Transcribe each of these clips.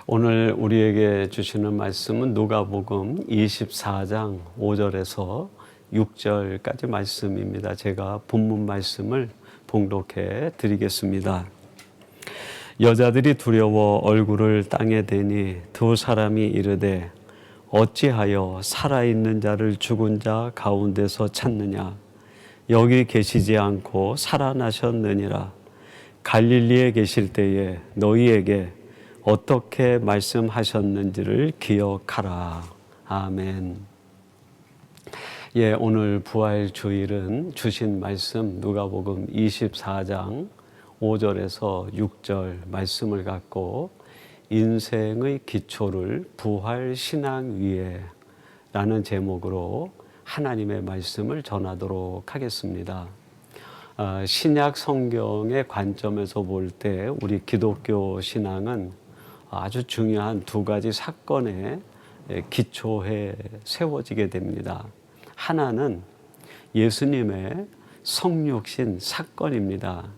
오늘 우리에게 주시는 말씀은 누가복음 24장 5절에서 6절까지 말씀입니다. 제가 본문 말씀을 봉독해 드리겠습니다. 여자들이 두려워 얼굴을 땅에 대니 두 사람이 이르되 어찌하여 살아있는 자를 죽은 자 가운데서 찾느냐? 여기 계시지 않고 살아나셨느니라. 갈릴리에 계실 때에 너희에게 어떻게 말씀하셨는지를 기억하라. 아멘. 오늘 부활 주일은 주신 말씀 누가복음 24장 5절에서 6절 말씀을 갖고 인생의 기초를 부활 신앙 위에 라는 제목으로 하나님의 말씀을 전하도록 하겠습니다. 신약 성경의 관점에서 볼 때 우리 기독교 신앙은 아주 중요한 두 가지 사건에 기초해 세워지게 됩니다. 하나는 예수님의 성육신 사건입니다.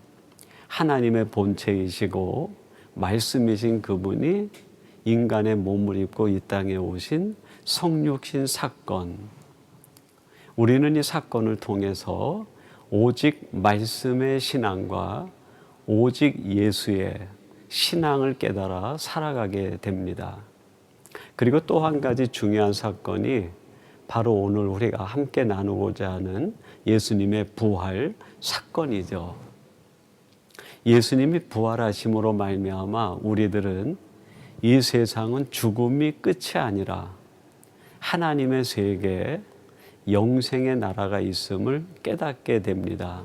하나님의 본체이시고 말씀이신 그분이 인간의 몸을 입고 이 땅에 오신 성육신 사건. 우리는 이 사건을 통해서 오직 말씀의 신앙과 오직 예수의 신앙을 깨달아 살아가게 됩니다. 그리고 또 한 가지 중요한 사건이 바로 오늘 우리가 함께 나누고자 하는 예수님의 부활 사건이죠. 예수님이 부활하심으로 말미암아 우리들은 이 세상은 죽음이 끝이 아니라 하나님의 세계, 영생의 나라가 있음을 깨닫게 됩니다.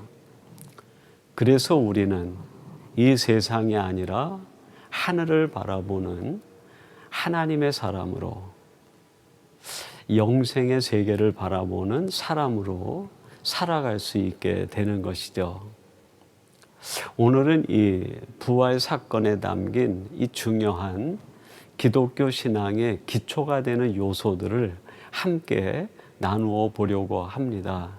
그래서 우리는 이 세상이 아니라 하늘을 바라보는 하나님의 사람으로, 영생의 세계를 바라보는 사람으로 살아갈 수 있게 되는 것이죠. 오늘은 이 부활 사건에 담긴 이 중요한 기독교 신앙의 기초가 되는 요소들을 함께 나누어 보려고 합니다.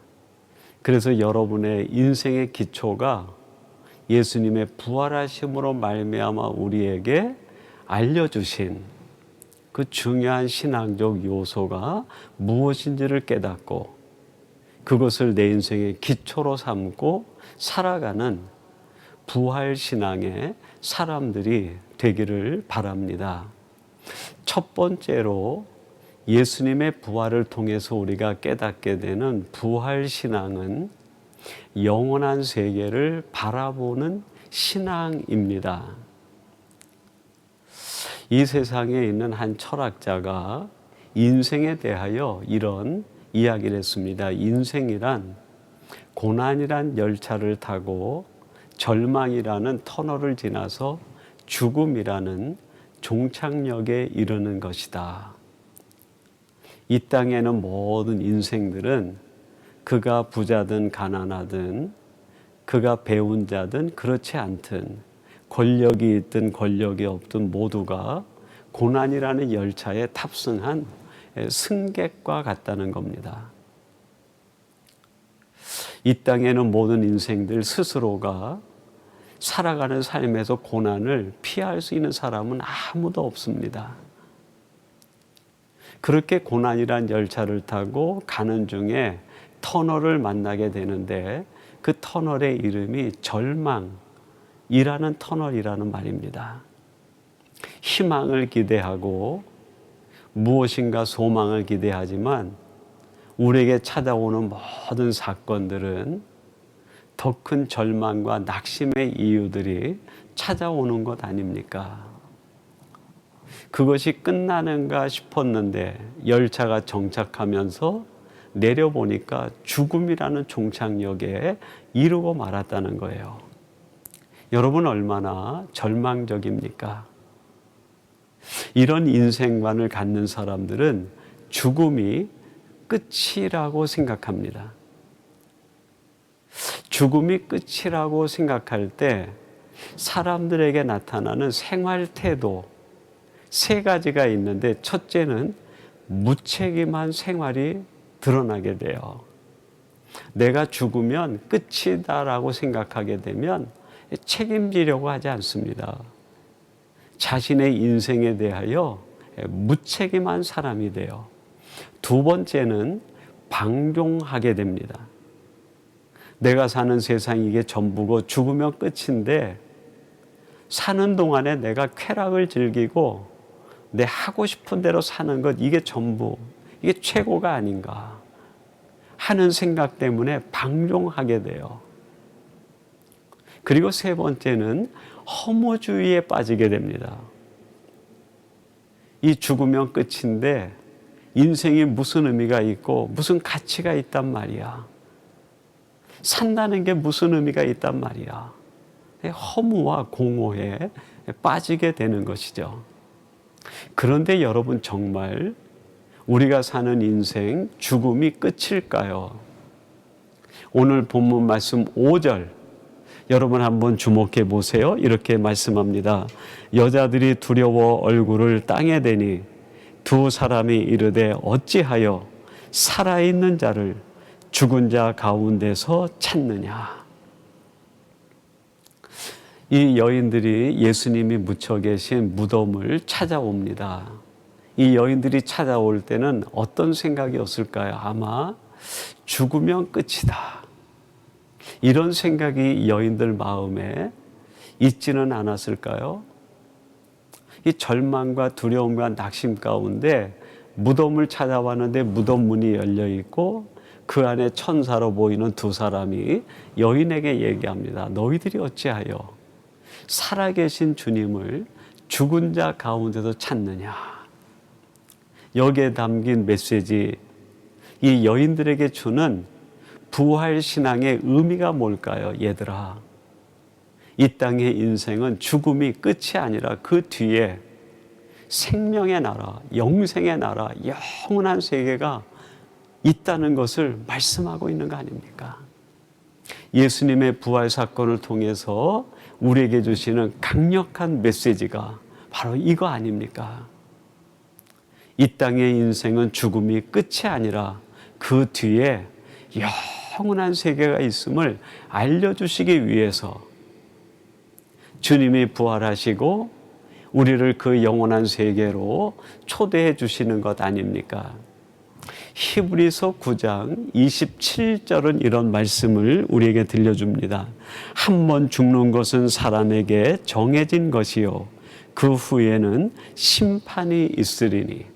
그래서 여러분의 인생의 기초가 예수님의 부활하심으로 말미암아 우리에게 알려주신 그 중요한 신앙적 요소가 무엇인지를 깨닫고 그것을 내 인생의 기초로 삼고 살아가는 부활 신앙의 사람들이 되기를 바랍니다. 첫 번째로 예수님의 부활을 통해서 우리가 깨닫게 되는 부활 신앙은 영원한 세계를 바라보는 신앙입니다. 이 세상에 있는 한 철학자가 인생에 대하여 이런 이야기를 했습니다. 인생이란 고난이란 열차를 타고 절망이라는 터널을 지나서 죽음이라는 종착역에 이르는 것이다. 이 땅에는 모든 인생들은 그가 부자든 가난하든 그가 배운 자든 그렇지 않든 권력이 있든 권력이 없든 모두가 고난이라는 열차에 탑승한 승객과 같다는 겁니다. 이 땅에는 모든 인생들 스스로가 살아가는 삶에서 고난을 피할 수 있는 사람은 아무도 없습니다. 그렇게 고난이란 열차를 타고 가는 중에 터널을 만나게 되는데 그 터널의 이름이 절망이라는 터널이라는 말입니다. 희망을 기대하고 무엇인가 소망을 기대하지만 우리에게 찾아오는 모든 사건들은 더 큰 절망과 낙심의 이유들이 찾아오는 것 아닙니까? 그것이 끝나는가 싶었는데 열차가 정착하면서 내려보니까 죽음이라는 종착역에 이르고 말았다는 거예요. 여러분 얼마나 절망적입니까? 이런 인생관을 갖는 사람들은 죽음이 끝이라고 생각합니다. 죽음이 끝이라고 생각할 때 사람들에게 나타나는 생활 태도 세 가지가 있는데 첫째는 무책임한 생활이 드러나게 돼요. 내가 죽으면 끝이다라고 생각하게 되면 책임지려고 하지 않습니다. 자신의 인생에 대하여 무책임한 사람이 돼요. 두 번째는 방종하게 됩니다. 내가 사는 세상이 이게 전부고 죽으면 끝인데 사는 동안에 내가 쾌락을 즐기고 내 하고 싶은 대로 사는 것, 이게 전부, 이게 최고가 아닌가 하는 생각 때문에 방종하게 돼요. 그리고 세 번째는 허무주의에 빠지게 됩니다. 이 죽으면 끝인데 인생이 무슨 의미가 있고 무슨 가치가 있단 말이야. 산다는 게 무슨 의미가 있단 말이야. 허무와 공허에 빠지게 되는 것이죠. 그런데 여러분, 정말 우리가 사는 인생 죽음이 끝일까요? 오늘 본문 말씀 5절 여러분 한번 주목해 보세요. 이렇게 말씀합니다. 여자들이 두려워 얼굴을 땅에 대니 두 사람이 이르되 어찌하여 살아있는 자를 죽은 자 가운데서 찾느냐. 이 여인들이 예수님이 묻혀 계신 무덤을 찾아옵니다. 이 여인들이 찾아올 때는 어떤 생각이었을까요? 아마 죽으면 끝이다, 이런 생각이 여인들 마음에 있지는 않았을까요? 이 절망과 두려움과 낙심 가운데 무덤을 찾아왔는데 무덤 문이 열려 있고 그 안에 천사로 보이는 두 사람이 여인에게 얘기합니다. 너희들이 어찌하여 살아계신 주님을 죽은 자 가운데서 찾느냐. 여기에 담긴 메시지, 이 여인들에게 주는 부활 신앙의 의미가 뭘까요? 얘들아, 이 땅의 인생은 죽음이 끝이 아니라 그 뒤에 생명의 나라, 영생의 나라, 영원한 세계가 있다는 것을 말씀하고 있는 거 아닙니까? 예수님의 부활 사건을 통해서 우리에게 주시는 강력한 메시지가 바로 이거 아닙니까? 이 땅의 인생은 죽음이 끝이 아니라 그 뒤에 영원한 세계가 있음을 알려주시기 위해서 주님이 부활하시고 우리를 그 영원한 세계로 초대해 주시는 것 아닙니까? 히브리서 9장 27절은 이런 말씀을 우리에게 들려줍니다. 한 번 죽는 것은 사람에게 정해진 것이요 그 후에는 심판이 있으리니.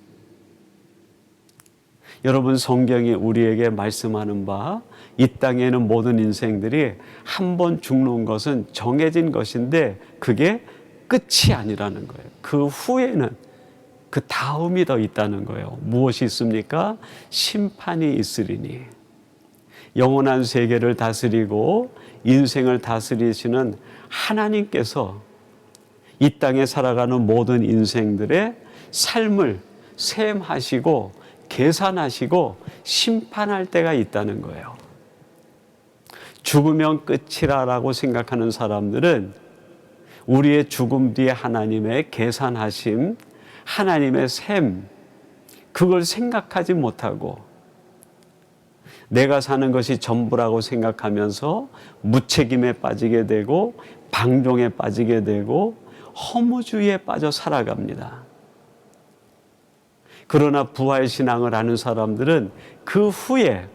여러분, 성경이 우리에게 말씀하는 바, 이 땅에는 모든 인생들이 한 번 죽는 것은 정해진 것인데 그게 끝이 아니라는 거예요. 그 후에는 그 다음이 더 있다는 거예요. 무엇이 있습니까? 심판이 있으리니. 영원한 세계를 다스리고 인생을 다스리시는 하나님께서 이 땅에 살아가는 모든 인생들의 삶을 셈하시고 계산하시고 심판할 때가 있다는 거예요. 죽으면 끝이라고 생각하는 사람들은 우리의 죽음 뒤에 하나님의 계산하심, 하나님의 셈, 그걸 생각하지 못하고 내가 사는 것이 전부라고 생각하면서 무책임에 빠지게 되고 방종에 빠지게 되고 허무주의에 빠져 살아갑니다. 그러나 부활신앙을 하는 사람들은 그 후에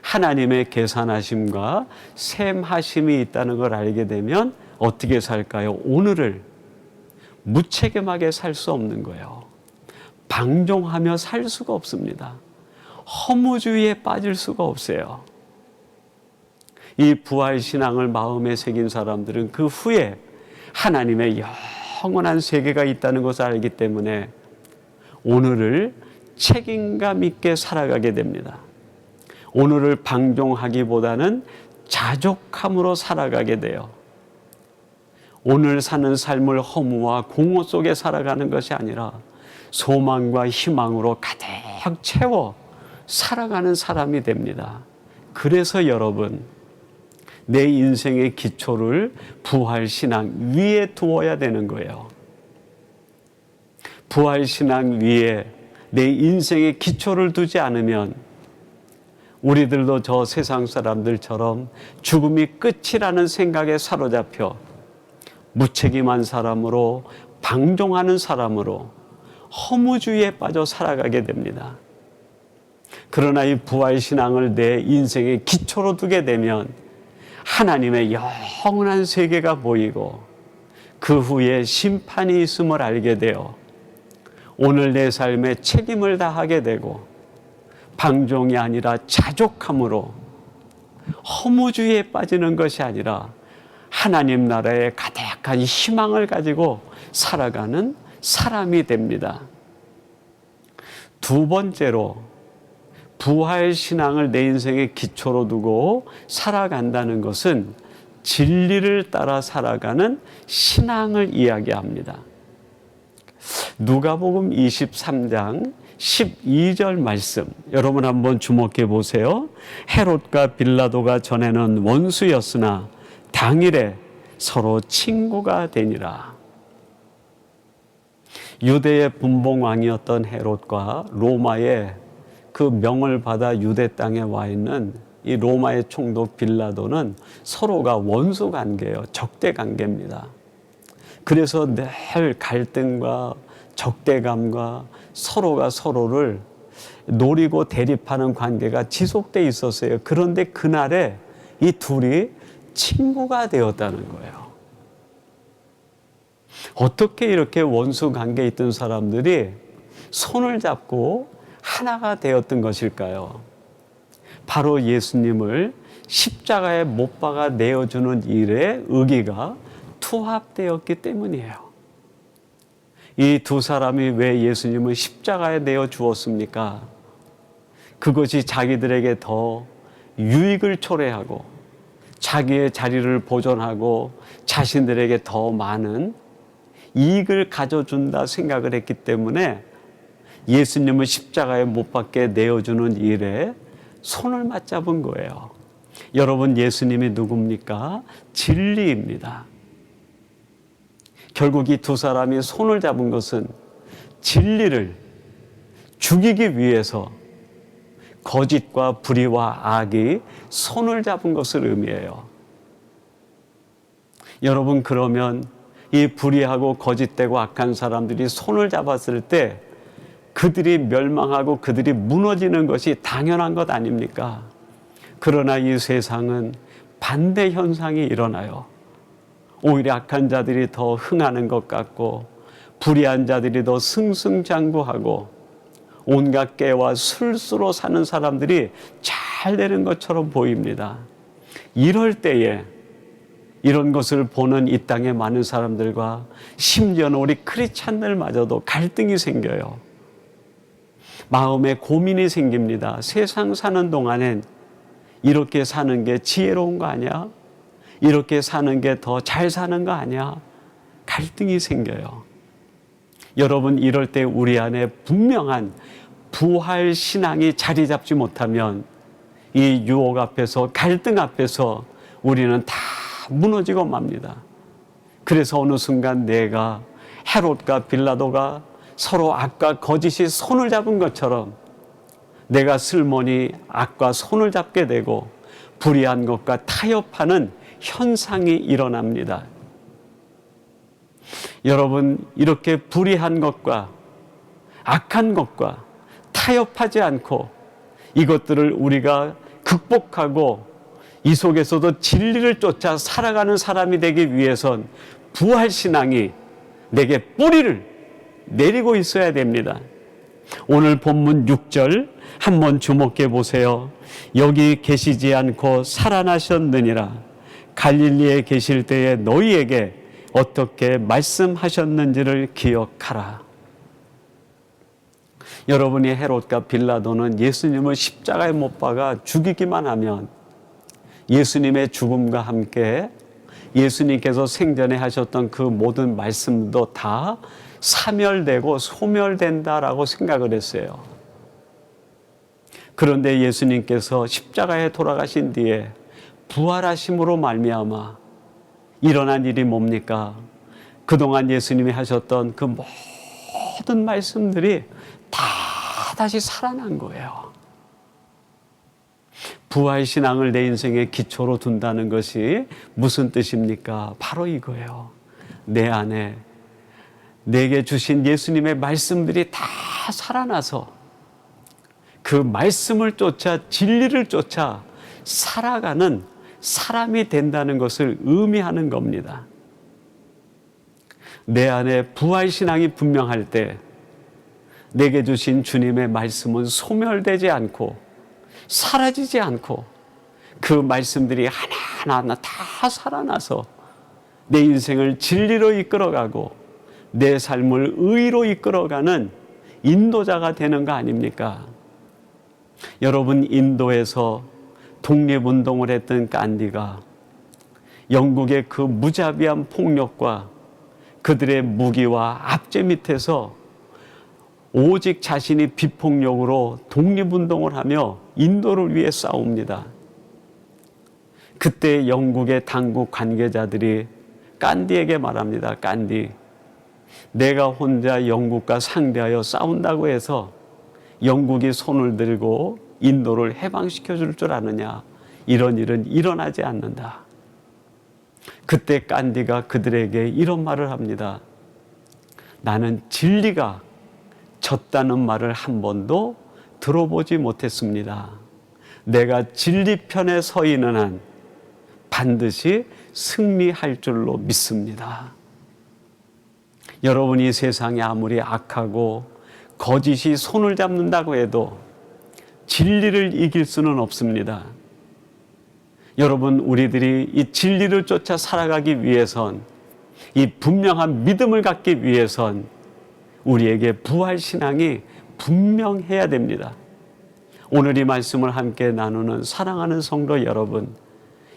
하나님의 계산하심과 셈하심이 있다는 걸 알게 되면 어떻게 살까요? 오늘을 무책임하게 살 수 없는 거예요. 방종하며 살 수가 없습니다. 허무주의에 빠질 수가 없어요. 이 부활신앙을 마음에 새긴 사람들은 그 후에 하나님의 영원한 세계가 있다는 것을 알기 때문에 오늘을 책임감 있게 살아가게 됩니다. 오늘을 방종하기보다는 자족함으로 살아가게 돼요. 오늘 사는 삶을 허무와 공허 속에 살아가는 것이 아니라 소망과 희망으로 가득 채워 살아가는 사람이 됩니다. 그래서 여러분, 내 인생의 기초를 부활신앙 위에 두어야 되는 거예요. 부활신앙 위에 내 인생의 기초를 두지 않으면 우리들도 저 세상 사람들처럼 죽음이 끝이라는 생각에 사로잡혀 무책임한 사람으로 방종하는 사람으로 허무주의에 빠져 살아가게 됩니다. 그러나 이 부활신앙을 내 인생의 기초로 두게 되면 하나님의 영원한 세계가 보이고 그 후에 심판이 있음을 알게 되어 오늘 내 삶에 책임을 다하게 되고 방종이 아니라 자족함으로 허무주의에 빠지는 것이 아니라 하나님 나라의 가득한 희망을 가지고 살아가는 사람이 됩니다. 두 번째로 부활신앙을 내 인생의 기초로 두고 살아간다는 것은 진리를 따라 살아가는 신앙을 이야기합니다. 누가복음 23장 12절 말씀 여러분 한번 주목해 보세요. 헤롯과 빌라도가 전에는 원수였으나 당일에 서로 친구가 되니라. 유대의 분봉왕이었던 헤롯과 로마의 그 명을 받아 유대 땅에 와 있는 이 로마의 총독 빌라도는 서로가 원수 관계예요. 적대 관계입니다. 그래서 늘 갈등과 적대감과 서로가 서로를 노리고 대립하는 관계가 지속돼 있었어요. 그런데 그날에 이 둘이 친구가 되었다는 거예요. 어떻게 이렇게 원수 관계에 있던 사람들이 손을 잡고 하나가 되었던 것일까요? 바로 예수님을 십자가에 못 박아 내어주는 일에 의기가 투합되었기 때문이에요. 이 두 사람이 왜 예수님을 십자가에 내어 주었습니까? 그것이 자기들에게 더 유익을 초래하고 자기의 자리를 보존하고 자신들에게 더 많은 이익을 가져준다 생각을 했기 때문에 예수님을 십자가에 못 박게 내어주는 일에 손을 맞잡은 거예요. 여러분, 예수님이 누굽니까? 진리입니다. 결국 이 두 사람이 손을 잡은 것은 진리를 죽이기 위해서 거짓과 불의와 악이 손을 잡은 것을 의미해요. 여러분, 그러면 이 불의하고 거짓되고 악한 사람들이 손을 잡았을 때 그들이 멸망하고 그들이 무너지는 것이 당연한 것 아닙니까? 그러나 이 세상은 반대 현상이 일어나요. 오히려 악한 자들이 더 흥하는 것 같고 불의한 자들이 더 승승장구하고 온갖 깨와 술수로 사는 사람들이 잘 되는 것처럼 보입니다. 이럴 때에 이런 것을 보는 이 땅의 많은 사람들과 심지어는 우리 크리스찬들마저도 갈등이 생겨요. 마음에 고민이 생깁니다. 세상 사는 동안엔 이렇게 사는 게 지혜로운 거 아니야? 이렇게 사는 게 더 잘 사는 거 아니야? 갈등이 생겨요. 여러분, 이럴 때 우리 안에 분명한 부활 신앙이 자리 잡지 못하면 이 유혹 앞에서, 갈등 앞에서 우리는 다 무너지고 맙니다. 그래서 어느 순간 내가 헤롯과 빌라도가 서로 악과 거짓이 손을 잡은 것처럼 내가 슬머니 악과 손을 잡게 되고 불의한 것과 타협하는 현상이 일어납니다. 여러분, 이렇게 불의한 것과 악한 것과 타협하지 않고 이것들을 우리가 극복하고 이 속에서도 진리를 쫓아 살아가는 사람이 되기 위해선 부활신앙이 내게 뿌리를 내리고 있어야 됩니다. 오늘 본문 6절 한번 주목해 보세요. 여기 계시지 않고 살아나셨느니라. 갈릴리에 계실 때에 너희에게 어떻게 말씀하셨는지를 기억하라. 여러분이 헤롯과 빌라도는 예수님을 십자가에 못 박아 죽이기만 하면 예수님의 죽음과 함께 예수님께서 생전에 하셨던 그 모든 말씀도 다 사멸되고 소멸된다라고 생각을 했어요. 그런데 예수님께서 십자가에 돌아가신 뒤에 부활하심으로 말미암아 일어난 일이 뭡니까? 그동안 예수님이 하셨던 그 모든 말씀들이 다 다시 살아난 거예요. 부활신앙을 내 인생의 기초로 둔다는 것이 무슨 뜻입니까? 바로 이거예요. 내 안에 내게 주신 예수님의 말씀들이 다 살아나서 그 말씀을 쫓아 진리를 쫓아 살아가는 사람이 된다는 것을 의미하는 겁니다. 내 안에 부활신앙이 분명할 때 내게 주신 주님의 말씀은 소멸되지 않고 사라지지 않고 그 말씀들이 하나하나 다 살아나서 내 인생을 진리로 이끌어가고 내 삶을 의로 이끌어가는 인도자가 되는 거 아닙니까? 여러분, 인도에서 독립운동을 했던 간디가 영국의 그 무자비한 폭력과 그들의 무기와 압제 밑에서 오직 자신이 비폭력으로 독립운동을 하며 인도를 위해 싸웁니다. 그때 영국의 당국 관계자들이 간디에게 말합니다. 간디, 내가 혼자 영국과 상대하여 싸운다고 해서 영국이 손을 들고 인도를 해방시켜 줄 줄 아느냐? 이런 일은 일어나지 않는다. 그때 간디가 그들에게 이런 말을 합니다. 나는 진리가 졌다는 말을 한 번도 들어보지 못했습니다. 내가 진리 편에 서 있는 한 반드시 승리할 줄로 믿습니다. 여러분이 세상이 아무리 악하고 거짓이 손을 잡는다고 해도 진리를 이길 수는 없습니다. 여러분, 우리들이 이 진리를 쫓아 살아가기 위해선, 이 분명한 믿음을 갖기 위해선 우리에게 부활신앙이 분명해야 됩니다. 오늘 이 말씀을 함께 나누는 사랑하는 성도 여러분,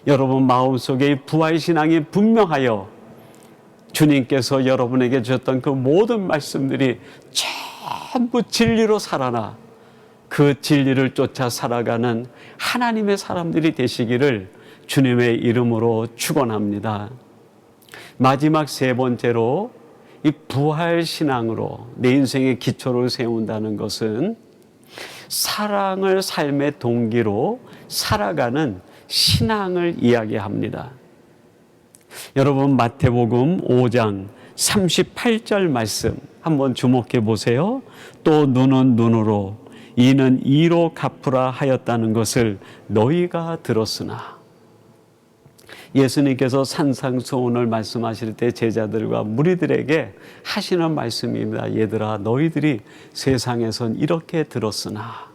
여러분 마음속에 이 부활신앙이 분명하여 주님께서 여러분에게 주셨던 그 모든 말씀들이 전부 진리로 살아나 그 진리를 쫓아 살아가는 하나님의 사람들이 되시기를 주님의 이름으로 축원합니다. 마지막 세 번째로 이 부활신앙으로 내 인생의 기초를 세운다는 것은 사랑을 삶의 동기로 살아가는 신앙을 이야기합니다. 여러분, 마태복음 5장 38절 말씀 한번 주목해 보세요. 또 눈은 눈으로 이는 이로 갚으라 하였다는 것을 너희가 들었으나. 예수님께서 산상수훈을 말씀하실 때 제자들과 무리들에게 하시는 말씀입니다. 얘들아, 너희들이 세상에선 이렇게 들었으나.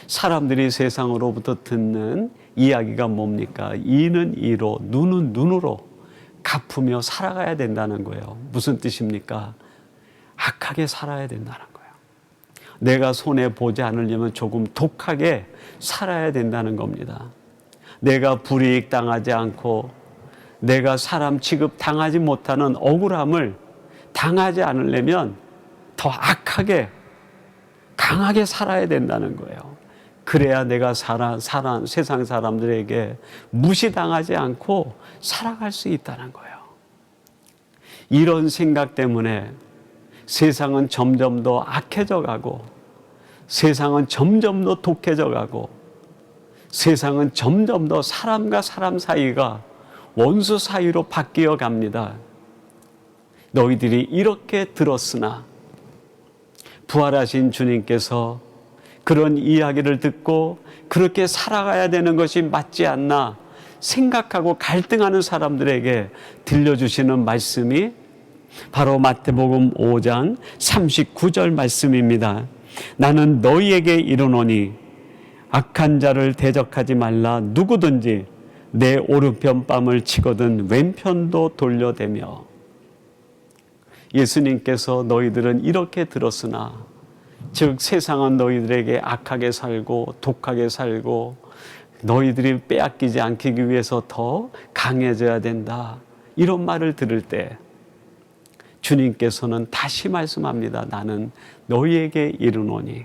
사람들이 세상으로부터 듣는 이야기가 뭡니까? 이는 이로, 눈은 눈으로 갚으며 살아가야 된다는 거예요. 무슨 뜻입니까? 악하게 살아야 된다는 거예요. 내가 손해보지 않으려면 조금 독하게 살아야 된다는 겁니다. 내가 불이익 당하지 않고 내가 사람 취급 당하지 못하는 억울함을 당하지 않으려면 더 악하게 강하게 살아야 된다는 거예요. 그래야 내가 세상 사람들에게 무시당하지 않고 살아갈 수 있다는 거예요. 이런 생각 때문에 세상은 점점 더 악해져 가고 세상은 점점 더 독해져 가고 세상은 점점 더 사람과 사람 사이가 원수 사이로 바뀌어 갑니다. 너희들이 이렇게 들었으나 부활하신 주님께서 그런 이야기를 듣고 그렇게 살아가야 되는 것이 맞지 않나 생각하고 갈등하는 사람들에게 들려주시는 말씀이 바로 마태복음 5장 39절 말씀입니다. 나는 너희에게 이르노니 악한 자를 대적하지 말라. 누구든지 내 오른편 뺨을 치거든 왼편도 돌려대며. 예수님께서 너희들은 이렇게 들었으나, 즉 세상은 너희들에게 악하게 살고 독하게 살고 너희들이 빼앗기지 않기 위해서 더 강해져야 된다, 이런 말을 들을 때 주님께서는 다시 말씀합니다. 나는 너희에게 이르노니.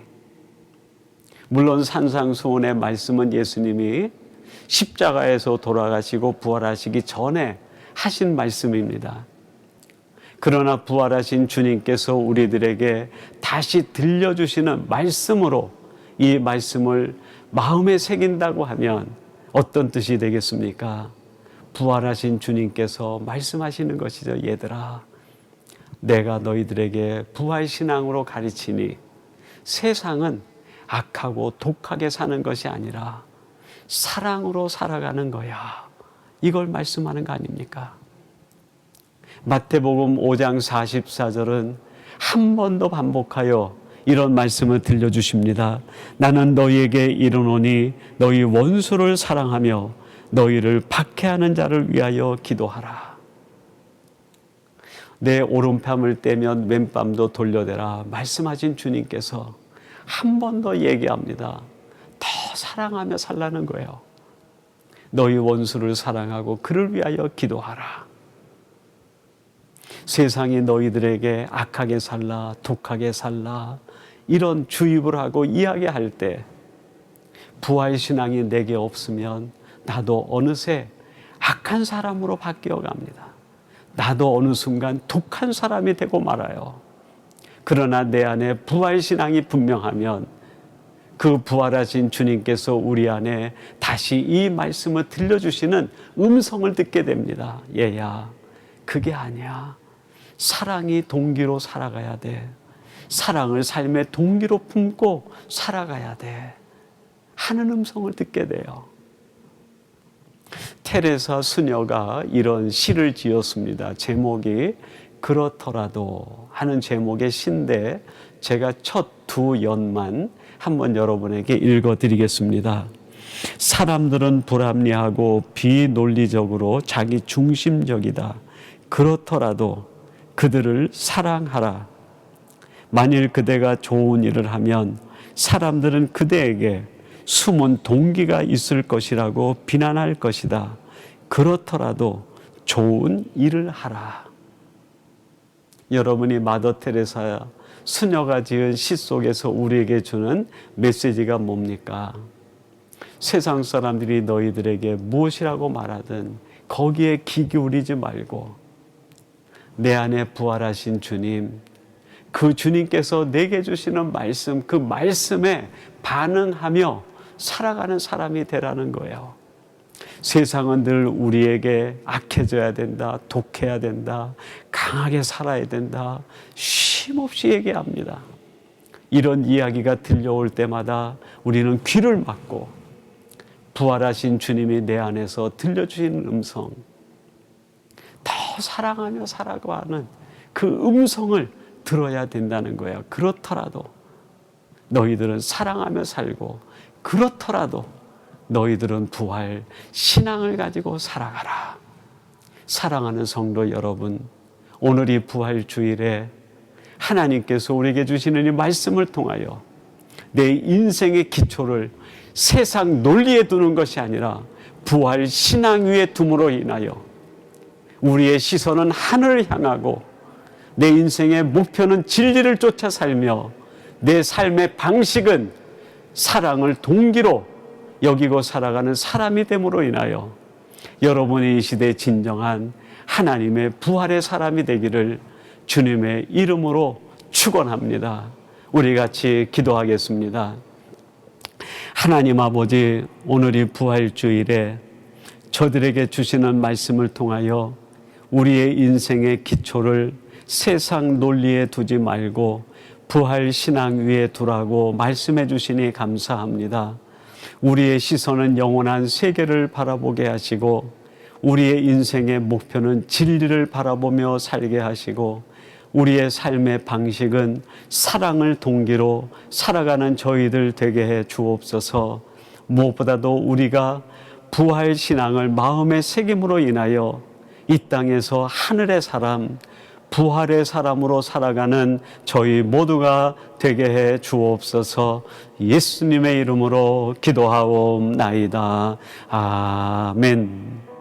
물론 산상수훈의 말씀은 예수님이 십자가에서 돌아가시고 부활하시기 전에 하신 말씀입니다. 그러나 부활하신 주님께서 우리들에게 다시 들려주시는 말씀으로 이 말씀을 마음에 새긴다고 하면 어떤 뜻이 되겠습니까? 부활하신 주님께서 말씀하시는 것이죠. 얘들아, 내가 너희들에게 부활신앙으로 가르치니 세상은 악하고 독하게 사는 것이 아니라 사랑으로 살아가는 거야. 이걸 말씀하는 거 아닙니까? 마태복음 5장 44절은 한 번 더 반복하여 이런 말씀을 들려주십니다. 나는 너희에게 이르노니 너희 원수를 사랑하며 너희를 박해하는 자를 위하여 기도하라. 내 오른뺨을 떼면 왼뺨도 돌려대라 말씀하신 주님께서 한 번 더 얘기합니다. 더 사랑하며 살라는 거예요. 너희 원수를 사랑하고 그를 위하여 기도하라. 세상이 너희들에게 악하게 살라, 독하게 살라 이런 주입을 하고 이야기할 때 부활신앙이 내게 없으면 나도 어느새 악한 사람으로 바뀌어 갑니다. 나도 어느 순간 독한 사람이 되고 말아요. 그러나 내 안에 부활신앙이 분명하면 그 부활하신 주님께서 우리 안에 다시 이 말씀을 들려주시는 음성을 듣게 됩니다. 얘야, 그게 아니야. 사랑이 동기로 살아가야 돼. 사랑을 삶의 동기로 품고 살아가야 돼. 하는 음성을 듣게 돼요. 테레사 수녀가 이런 시를 지었습니다. 제목이 그렇더라도 하는 제목의 시인데 제가 첫 두 연만 한번 여러분에게 읽어드리겠습니다. 사람들은 불합리하고 비논리적으로 자기 중심적이다. 그렇더라도 그들을 사랑하라. 만일 그대가 좋은 일을 하면 사람들은 그대에게 숨은 동기가 있을 것이라고 비난할 것이다. 그렇더라도 좋은 일을 하라. 여러분이 마더 테레사 수녀가 지은 시 속에서 우리에게 주는 메시지가 뭡니까? 세상 사람들이 너희들에게 무엇이라고 말하든 거기에 귀 기울이지 말고 내 안에 부활하신 주님, 그 주님께서 내게 주시는 말씀, 그 말씀에 반응하며 살아가는 사람이 되라는 거예요. 세상은 늘 우리에게 악해져야 된다, 독해야 된다, 강하게 살아야 된다, 쉼없이 얘기합니다. 이런 이야기가 들려올 때마다 우리는 귀를 막고 부활하신 주님이 내 안에서 들려주시는 음성, 더 사랑하며 살아가는 그 음성을 들어야 된다는 거예요. 그렇더라도 너희들은 사랑하며 살고 그렇더라도 너희들은 부활 신앙을 가지고 살아가라. 사랑하는 성도 여러분, 오늘 이 부활 주일에 하나님께서 우리에게 주시는 이 말씀을 통하여 내 인생의 기초를 세상 논리에 두는 것이 아니라 부활 신앙 위에 둠으로 인하여 우리의 시선은 하늘을 향하고 내 인생의 목표는 진리를 쫓아 살며 내 삶의 방식은 사랑을 동기로 여기고 살아가는 사람이 됨으로 인하여 여러분이 이 시대에 진정한 하나님의 부활의 사람이 되기를 주님의 이름으로 축원합니다. 우리 같이 기도하겠습니다. 하나님 아버지, 오늘 이 부활주일에 저들에게 주시는 말씀을 통하여 우리의 인생의 기초를 세상 논리에 두지 말고 부활 신앙 위에 두라고 말씀해 주시니 감사합니다. 우리의 시선은 영원한 세계를 바라보게 하시고 우리의 인생의 목표는 진리를 바라보며 살게 하시고 우리의 삶의 방식은 사랑을 동기로 살아가는 저희들 되게 해 주옵소서. 무엇보다도 우리가 부활 신앙을 마음의 새김으로 인하여 이 땅에서 하늘의 사람, 부활의 사람으로 살아가는 저희 모두가 되게 해 주옵소서. 예수님의 이름으로 기도하옵나이다. 아멘.